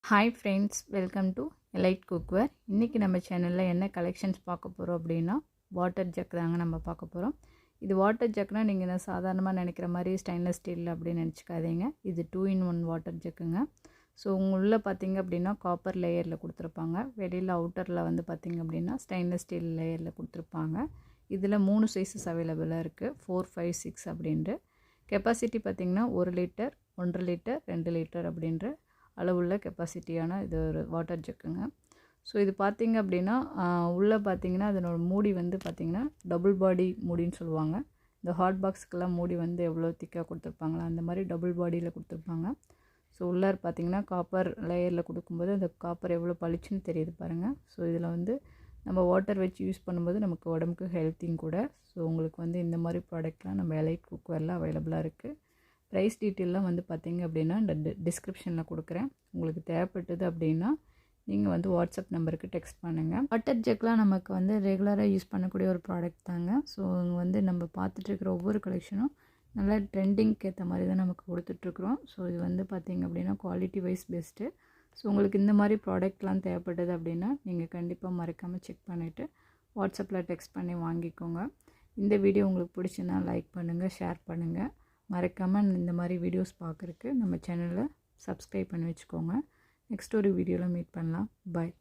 Hi friends, welcome to elite cookware. இன்றைக்கி நம்ம சேனலில் என்ன கலெக்ஷன்ஸ் பார்க்க போகிறோம் அப்படின்னா வாட்டர் ஜக் தாங்க நம்ம பார்க்க போகிறோம். இது வாட்டர் ஜக்னால் நீங்கள் என்ன சாதாரணமாக நினைக்கிற மாதிரி ஸ்டெயின்லெஸ் ஸ்டீல் அப்படின்னு நினச்சிக்காதீங்க. இது 2-in-1 வாட்டர் ஜக்குங்க. ஸோ உள்ளே பார்த்தீங்க அப்படின்னா காப்பர் லேயரில் கொடுத்துருப்பாங்க. வெளியில் அவுட்டரில் வந்து பார்த்திங்க அப்படின்னா ஸ்டெயின்லெஸ் ஸ்டீல் லேயரில் கொடுத்துருப்பாங்க. இதில் 3 சைஸஸ் அவைலபிளாக இருக்குது, 4, 5, 6 அப்படின்ட்டு. கெப்பாசிட்டி பார்த்திங்கன்னா 1 லிட்டர், 1.5 லிட்டர், 2 லிட்டர் அப்படின்ற அளவுள்ள கெப்பாசிட்டியான இது ஒரு வாட்டர் ஜக்குங்க. ஸோ இது பார்த்திங்க அப்படின்னா உள்ளே பார்த்திங்கன்னா அதனோட மூடி வந்து பார்த்திங்கன்னா டபுள் பாடி மூடின்னு சொல்லுவாங்க. இந்த ஹாட் பாக்ஸுக்கெல்லாம் மூடி வந்து எவ்வளோ திக்காக கொடுத்துருப்பாங்களா அந்த மாதிரி டபுள் பாடியில் கொடுத்துருப்பாங்க. ஸோ உள்ளே பார்த்திங்கன்னா காப்பர் லேயரில் கொடுக்கும்போது அந்த காப்பர் எவ்வளோ பளிச்சுன்னு தெரியுது பாருங்கள். ஸோ இதில் வந்து நம்ம வாட்டர் வச்சு யூஸ் பண்ணும்போது நமக்கு உடம்புக்கு ஹெல்த்தியும் கூட. ஸோ உங்களுக்கு வந்து இந்த மாதிரி ப்ராடக்ட்லாம் நம்ம எலைட் குக்வேரில் அவைலபிளாக இருக்குது. ப்ரைஸ் டீட்டெயிலாம் வந்து பார்த்திங்க அப்படின்னா இந்த டிஸ்கிரிப்ஷனில் கொடுக்குறேன். உங்களுக்கு தேவைப்பட்டது அப்படின்னா நீங்கள் வந்து வாட்ஸ்அப் நம்பருக்கு டெக்ஸ்ட் பண்ணுங்கள். வாட்டர் ஜக்லாம் நமக்கு வந்து ரெகுலராக யூஸ் பண்ணக்கூடிய ஒரு ப்ராடக்ட் தாங்க. ஸோ வந்து நம்ம பார்த்துட்ருக்கிற ஒவ்வொரு கலெக்ஷனும் நல்லா ட்ரெண்டிங்க்கு ஏற்ற மாதிரி தான் நமக்கு கொடுத்துட்ருக்குறோம். ஸோ இது வந்து பார்த்திங்க அப்படின்னா குவாலிட்டி வைஸ் பெஸ்ட்டு. ஸோ உங்களுக்கு இந்த மாதிரி ப்ராடக்ட்லாம் தேவைப்பட்டது அப்படின்னா நீங்கள் கண்டிப்பாக மறக்காமல் செக் பண்ணிவிட்டு வாட்ஸ்அப்பில் டெக்ஸ்ட் பண்ணி வாங்கிக்கோங்க. இந்த வீடியோ உங்களுக்கு பிடிச்சுன்னா லைக் பண்ணுங்கள், ஷேர் பண்ணுங்கள். மறக்காமல் இந்த மாதிரி வீடியோஸ் பார்க்குறக்கு நம்ம சேனலை சப்ஸ்கிரைப் பண்ணி வச்சுக்கோங்க. நெக்ஸ்ட் ஒரு வீடியோவில் மீட் பண்ணலாம். பாய்.